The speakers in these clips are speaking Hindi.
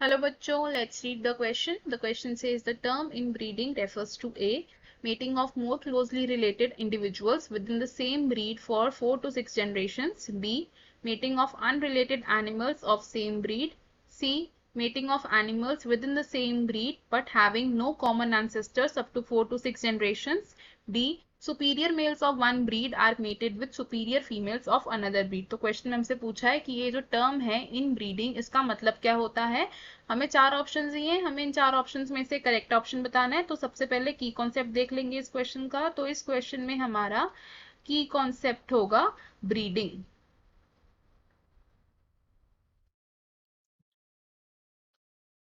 Hello बच्चों, let's read the question. The question says the term inbreeding refers to A. Mating of more closely related individuals within the same breed for 4 to 6 generations. B. Mating of unrelated animals of same breed. C. Mating of animals within the same breed but having no common ancestors up to 4 to 6 generations. D. Superior males of one breed are mated with superior females of another breed. तो क्वेश्चन में हमसे पूछा है कि ये जो टर्म है इन ब्रीडिंग, इसका मतलब क्या होता है। हमें 4 ऑप्शन दिए हैं, हमें इन 4 ऑप्शन में से करेक्ट ऑप्शन बताना है। तो सबसे पहले की कॉन्सेप्ट देख लेंगे इस क्वेश्चन का। तो इस क्वेश्चन में हमारा की कॉन्सेप्ट होगा ब्रीडिंग।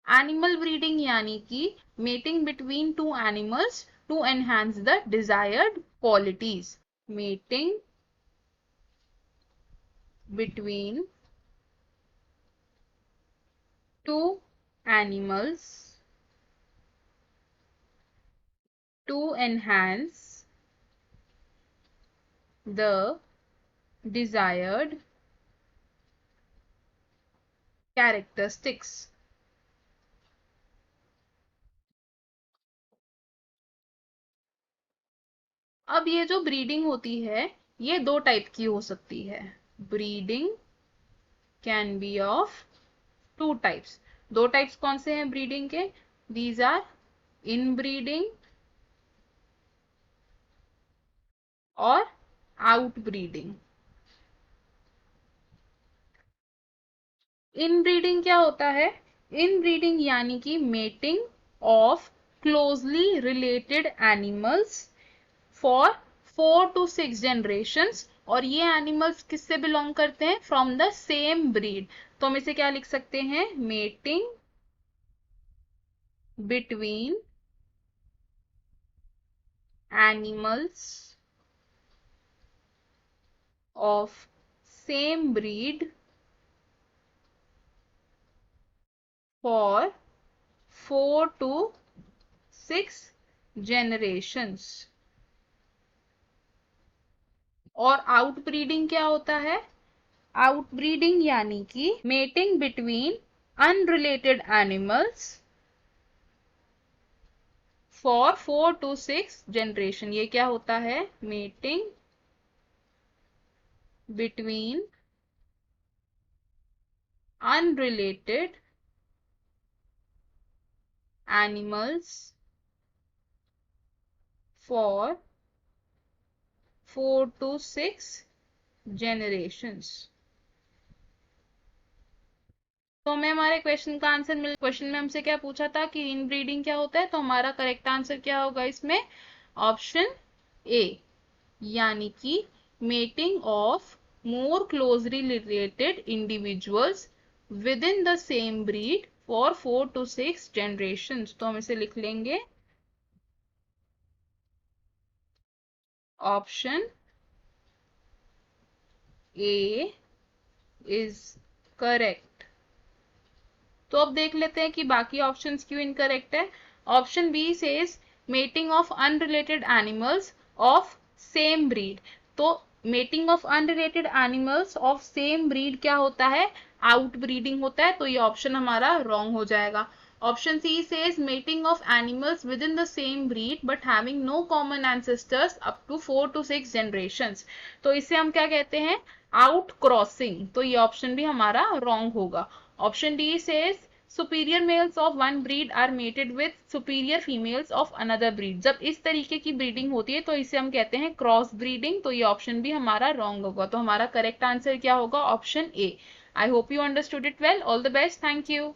एनिमल ब्रीडिंग यानी कि mating between two animals to enhance the desired qualities. Mating between two animals to enhance the desired characteristics। अब ये जो ब्रीडिंग होती है ये दो टाइप की हो सकती है। Breeding can be of two types. दो टाइप्स कौन से हैं ब्रीडिंग के? दीज आर इनब्रीडिंग और आउटब्रीडिंग। इनब्रीडिंग क्या होता है? इनब्रीडिंग यानी कि mating of closely related animals for 4 to 6 generations। और ये एनिमल्स किससे बिलोंग करते हैं? From the same breed. तो हम इसे क्या लिख सकते हैं? Mating between animals of same breed for 4 to 6 generations। और आउटब्रीडिंग क्या होता है? आउटब्रीडिंग यानी कि mating between unrelated animals for 4 to 6 generation. ये क्या होता है? Mating between unrelated animals for 4 to 6 generations। तो हमें हमारे क्वेश्चन का आंसर मिल। क्वेश्चन में हमसे क्या पूछा था कि इनब्रीडिंग क्या होता है, तो हमारा करेक्ट आंसर क्या होगा इसमें? ऑप्शन ए, यानी कि mating of more closely related individuals with in the same breed for 4 to 6 generations। तो हम इसे लिख लेंगे ऑप्शन ए इज करेक्ट। तो अब देख लेते हैं कि बाकी ऑप्शंस क्यों इनकरेक्ट है। Option B says mating of unrelated animals of same breed. तो mating of unrelated animals of same breed क्या होता है? आउट ब्रीडिंग होता है। तो ये ऑप्शन हमारा रॉन्ग हो जाएगा। Option C says mating of animals within the same breed but having no common ancestors up to 4 to 6 generations। तो इसे हम क्या कहते हैं? Out crossing. तो ये ऑप्शन भी हमारा रॉन्ग होगा। Option D says superior males of one breed are mated with superior females of another breed. जब इस तरीके की ब्रीडिंग होती है तो इसे हम कहते हैं क्रॉस ब्रीडिंग। तो ये ऑप्शन भी हमारा रॉन्ग होगा। तो हमारा करेक्ट आंसर क्या होगा? Option A. I hope you understood it well. All the best. Thank you.